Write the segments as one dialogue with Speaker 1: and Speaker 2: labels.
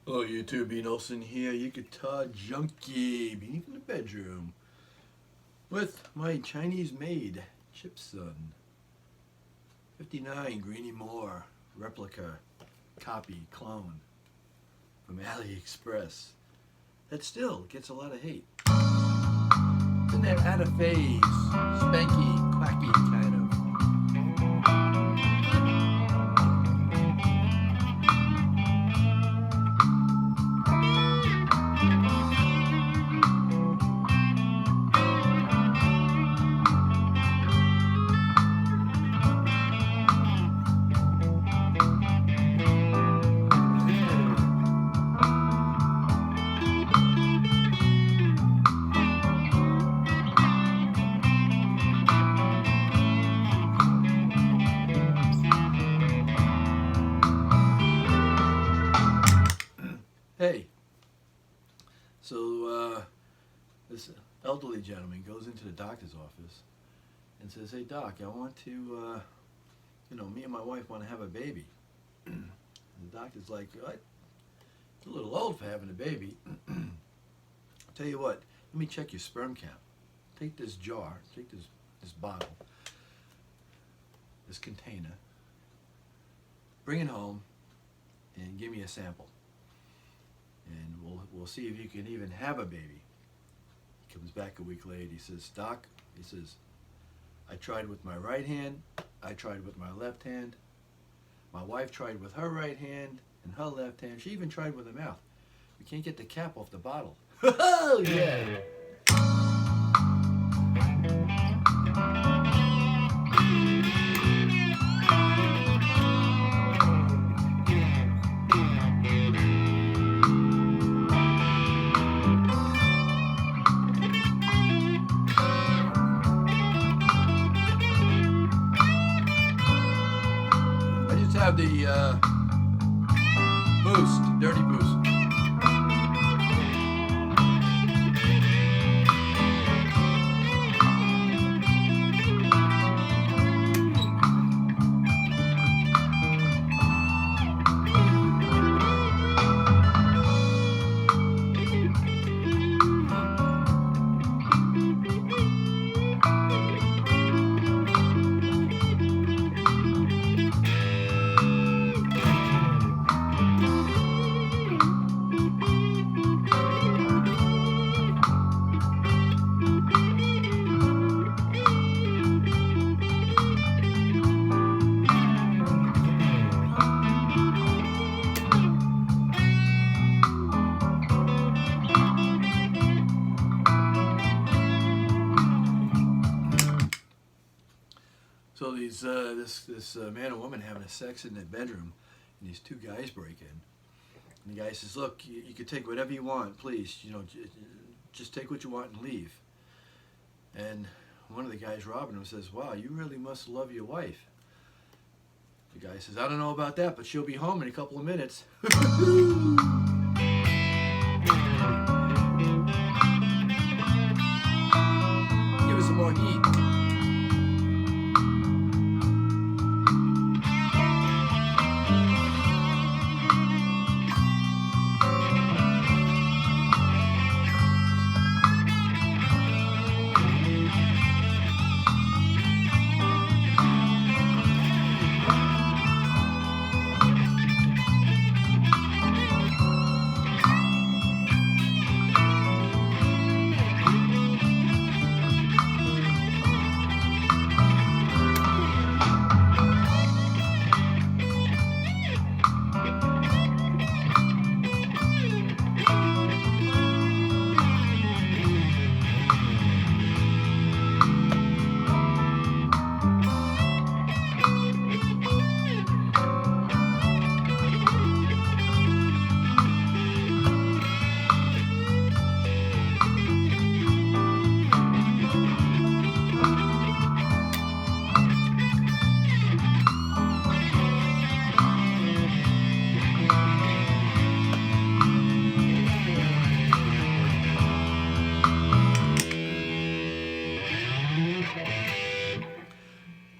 Speaker 1: Hello YouTube, Ian Olsen here, your guitar junkie, being in the bedroom with my Chinese made Chibson 59 Greeny replica copy clone from AliExpress that still gets a lot of hate. It's in that out of phase, spanky, quacky kind of. Hey, so this elderly gentleman goes into the doctor's office and says, "Hey doc, I want to, me and my wife want to have a baby." And the doctor's like, "What? It's a little old for having a baby." I'll tell you what, let me check your sperm count. Take this jar, take this bottle, this container, bring it home, and give me a sample. And we'll see if you can even have a baby. He comes back a week later. He says, "Doc," he says, "I tried with my right hand. I tried with my left hand. My wife tried with her right hand and her left hand. She even tried with her mouth. We can't get the cap off the bottle." Oh yeah. Have the boost, dirty boost. So this man and woman having sex in their bedroom, and these two guys break in. And the guy says, "Look, you can take whatever you want, please. Just take what you want and leave." And one of the guys robbing him says, "Wow, you really must love your wife." The guy says, "I don't know about that, but she'll be home in a couple of minutes." Give us some more heat.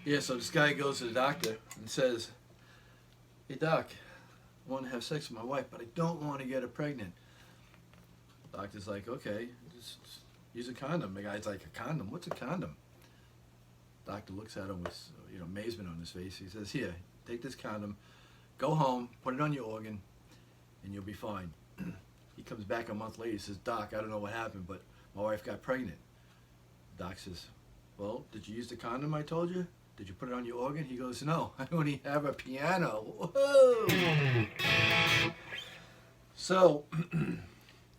Speaker 1: Yeah, so this guy goes to the doctor and says, "Hey doc, want to have sex with my wife, but I don't want to get her pregnant. Doctor's like, okay, just use a condom. The guy's like, a condom? What's a condom? Doctor looks at him with amazement on his face. He says, here, take this condom, go home, put it on your organ, and you'll be fine. He comes back a month later. He says, Doc, I don't know what happened, but my wife got pregnant. Doc says, well, did you use the condom I told you? Did you put it on your organ? He goes, no, I only have a piano. Whoa! So,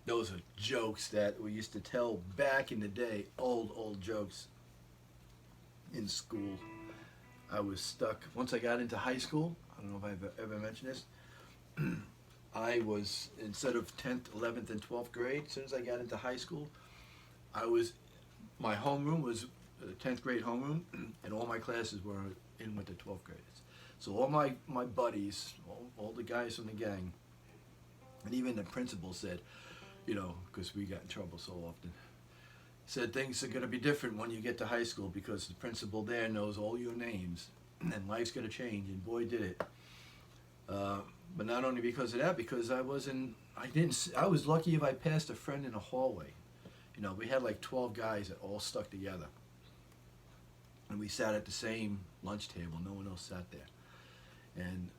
Speaker 1: those are jokes that we used to tell back in the day, old jokes in school. I was stuck. Once I got into high school, I don't know if I've ever mentioned this, I was, instead of 10th, 11th, and 12th grade, as soon as I got into high school, my homeroom was the 10th grade homeroom, and all my classes were in with the 12th graders. So all my buddies, all the guys from the gang, and even the principal said, because we got in trouble so often, said things are going to be different when you get to high school because the principal there knows all your names, and life's going to change, and boy did it. But not only because of that, because I was lucky if I passed a friend in a hallway. We had like 12 guys that all stuck together. And we sat at the same lunch table. No one else sat there. And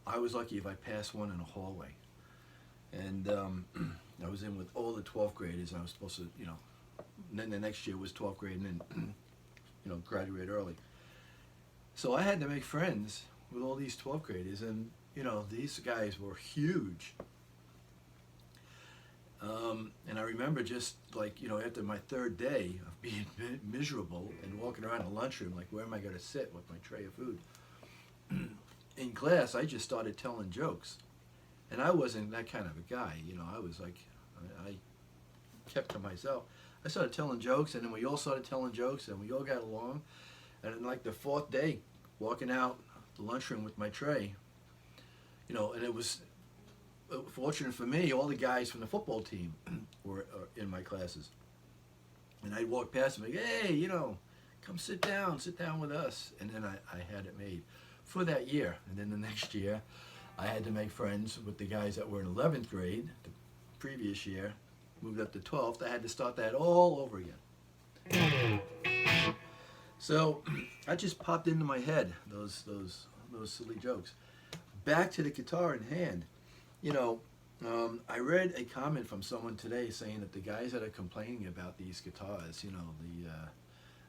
Speaker 1: I was lucky if I passed one in a hallway. And I was in with all the 12th graders. I was supposed to, and then the next year was 12th grade and then, graduate early. So I had to make friends with all these 12th graders. And, these guys were huge. And I remember just like, after my third day of being miserable and walking around the lunchroom, like, where am I going to sit with my tray of food? In class, I just started telling jokes. And I wasn't that kind of a guy, I was like, I kept to myself. I started telling jokes, and then we all started telling jokes, and we all got along. And then, like, the fourth day, walking out the lunchroom with my tray, and it was fortunate for me, all the guys from the football team were in my classes. And I'd walk past them like, hey, come sit down with us. And then I had it made for that year. And then the next year, I had to make friends with the guys that were in 11th grade. The previous year, moved up to 12th. I had to start that all over again. So I just popped into my head, those silly jokes. Back to the guitar in hand. I read a comment from someone today saying that the guys that are complaining about these guitars,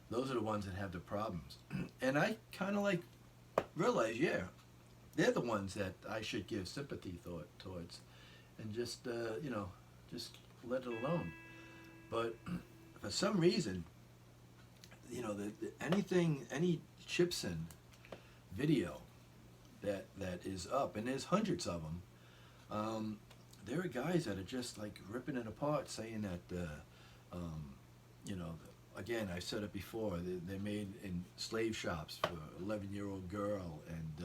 Speaker 1: those are the ones that have the problems. And I kind of realize, yeah, they're the ones that I should give sympathy towards, and just just let it alone. But for some reason, any Chibson video that is up, and there's hundreds of them. There are guys that are just like ripping it apart, saying that, again, I said it before, they're made in slave shops for an 11-year-old girl, and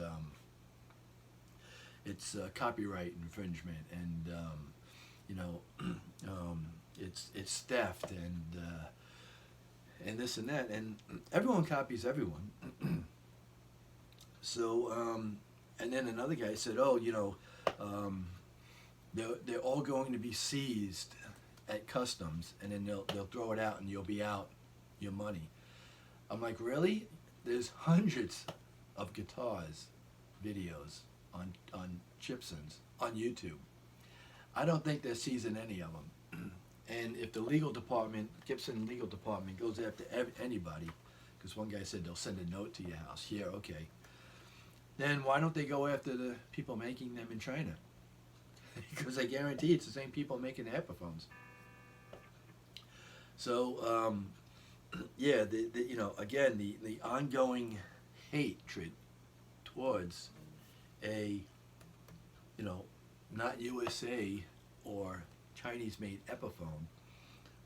Speaker 1: it's copyright infringement, and it's theft, and this and that, and everyone copies everyone. So, and then another guy said, they're all going to be seized at customs, and then they'll throw it out, and you'll be out your money. I'm like, really? There's hundreds of guitars videos on Gibsons on YouTube. I don't think they're seizing any of them. And if the legal department, Gibson legal department, goes after anybody, because one guy said they'll send a note to your house. Yeah, okay. Then why don't they go after the people making them in China? Because I guarantee it's the same people making the Epiphones. So, yeah, again, the ongoing hatred towards a, not USA or Chinese-made Epiphone,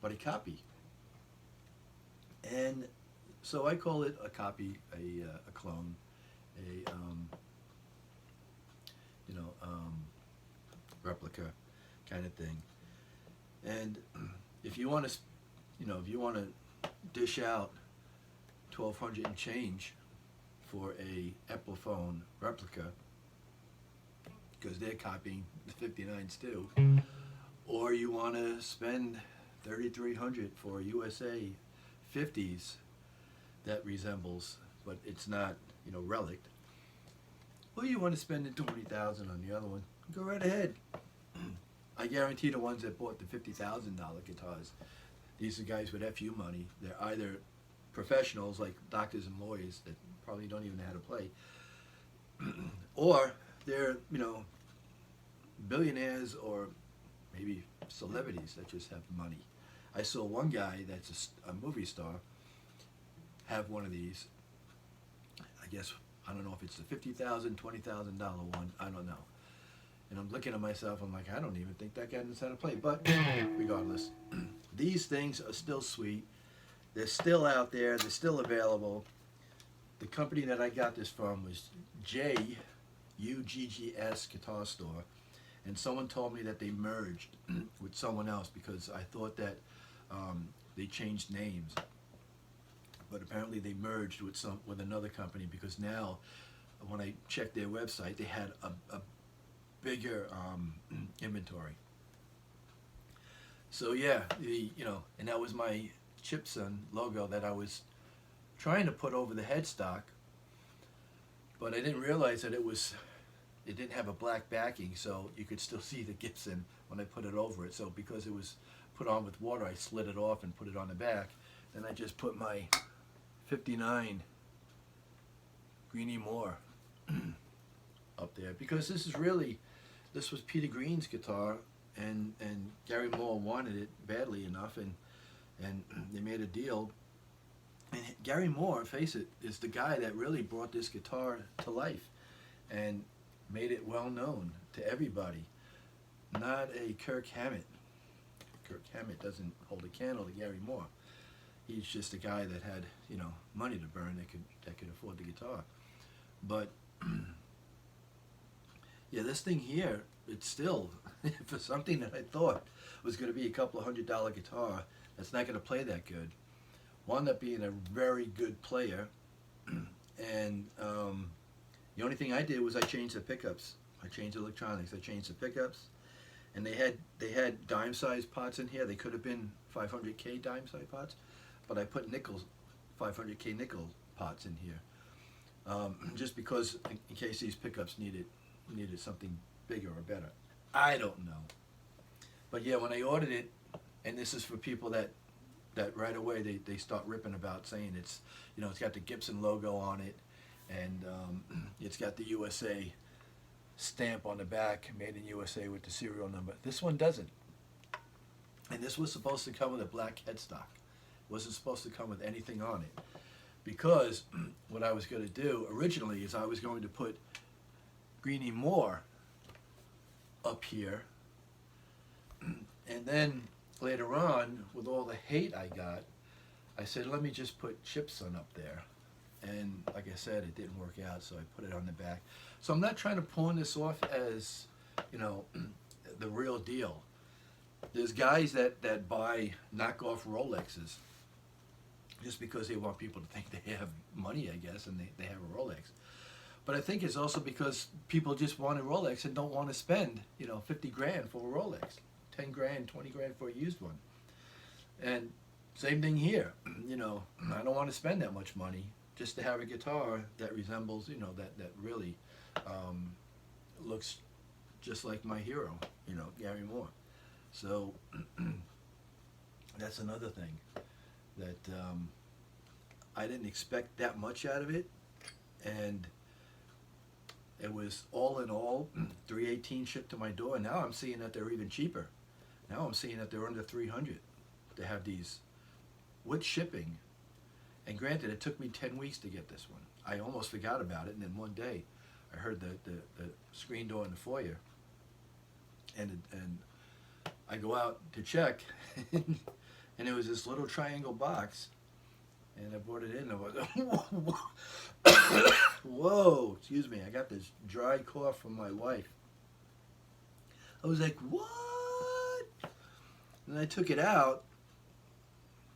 Speaker 1: but a copy. And so I call it a copy, a clone, replica kind of thing. And if you want to, dish out $1,200 and change for a Epiphone replica, because they're copying the 59s too. Or you want to spend $3,300 for a USA 50s that resembles, but it's not, relic. Or you want to spend the $20,000 on the other one, go right ahead. I guarantee the ones that bought the $50,000 guitars, these are guys with FU money. They're either professionals like doctors and lawyers that probably don't even know how to play, or they're, billionaires or maybe celebrities that just have money. I saw one guy that's a movie star have one of these. I guess, I don't know if it's the $50,000, $20,000 one, I don't know. And I'm looking at myself, I'm like, I don't even think that guy knows how to play. But regardless, these things are still sweet. They're still out there. They're still available. The company that I got this from was JUGGS Guitar Store. And someone told me that they merged with someone else because I thought that they changed names. But apparently they merged with another company, because now when I checked their website, they had a bigger inventory. So yeah, and that was my Chibson logo that I was trying to put over the headstock, but I didn't realize that it didn't have a black backing, so you could still see the Gibson when I put it over it. So because it was put on with water, I slid it off and put it on the back. Then I just put my 59 Greeny Moore up there, because this was Peter Green's guitar, and Gary Moore wanted it badly enough, and they made a deal. And Gary Moore, face it, is the guy that really brought this guitar to life and made it well known to everybody. Not a Kirk Hammett. Kirk Hammett doesn't hold a candle to Gary Moore. He's just a guy that had, money to burn, that could afford the guitar. But yeah, this thing here, it's still, for something that I thought was going to be a couple of $100 guitar, that's not going to play that good. Wound up being a very good player, and the only thing I did was I changed the pickups. I changed the electronics. I changed the pickups, and they had dime-sized pots in here. They could have been 500K dime-sized pots, but I put 500K nickel pots in here, just because in case these pickups needed something bigger or better. I don't know. But yeah, when I ordered it, and this is for people that right away they start ripping about, saying it's got the Gibson logo on it, and it's got the USA stamp on the back, made in USA with the serial number. This one doesn't. And this was supposed to come with a black headstock. It wasn't supposed to come with anything on it, because what I was going to do originally is I was going to put Greeny Moore up here, and then later on, with all the hate I got, I said, let me just put Chibson up there. And like I said, it didn't work out, so I put it on the back. So I'm not trying to pawn this off as, the real deal. There's guys that buy knockoff Rolexes just because they want people to think they have money, I guess, and they have a Rolex. But I think it's also because people just want a Rolex and don't want to spend, 50 grand for a Rolex, 10 grand, 20 grand for a used one. And same thing here, I don't want to spend that much money just to have a guitar that resembles, that really looks just like my hero, Gary Moore. So that's another thing that I didn't expect that much out of it, and it was all in all $318 shipped to my door. Now I'm seeing that they're even cheaper. Now I'm seeing that they're under $300 to have these with shipping. And granted, it took me 10 weeks to get this one. I almost forgot about it, and then one day I heard the screen door in the foyer, and I go out to check, and it was this little triangle box, and I brought it in, and I was, whoa, excuse me, I got this dry cough from my wife. I was like, what? And I took it out,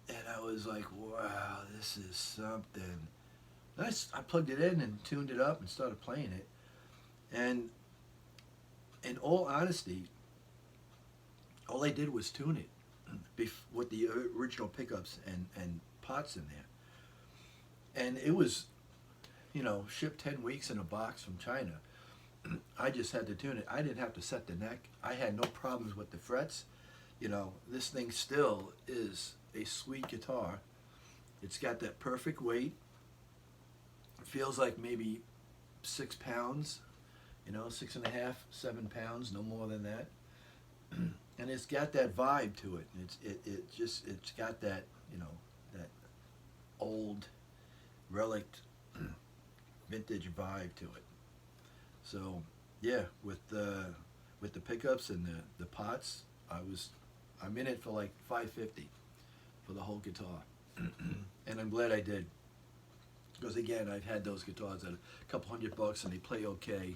Speaker 1: and I was like, wow, this is something. And I plugged it in and tuned it up and started playing it. And in all honesty, all I did was tune it with the original pickups and pots in there. And it was, you know, shipped 10 weeks in a box from China. I just had to tune it. I didn't have to set the neck. I had no problems with the frets. You know, this thing still is a sweet guitar. It's got that perfect weight. It feels like maybe 6 pounds, you know, 6.5, 7 pounds, no more than that. And it's got that vibe to it. It's got that, you know, that old relict vintage vibe to it. So yeah, with the pickups and the pots, I'm in it for like $550 for the whole guitar. And I'm glad I did, because again, I've had those guitars at a couple $100 and they play okay,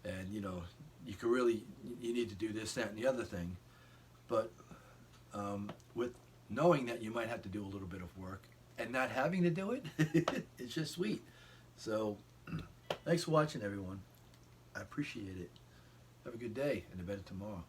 Speaker 1: and you know, you need to do this, that, and the other thing, but with knowing that you might have to do a little bit of work and not having to do it, it's just sweet. So thanks for watching, everyone. I appreciate it. Have a good day and a better tomorrow.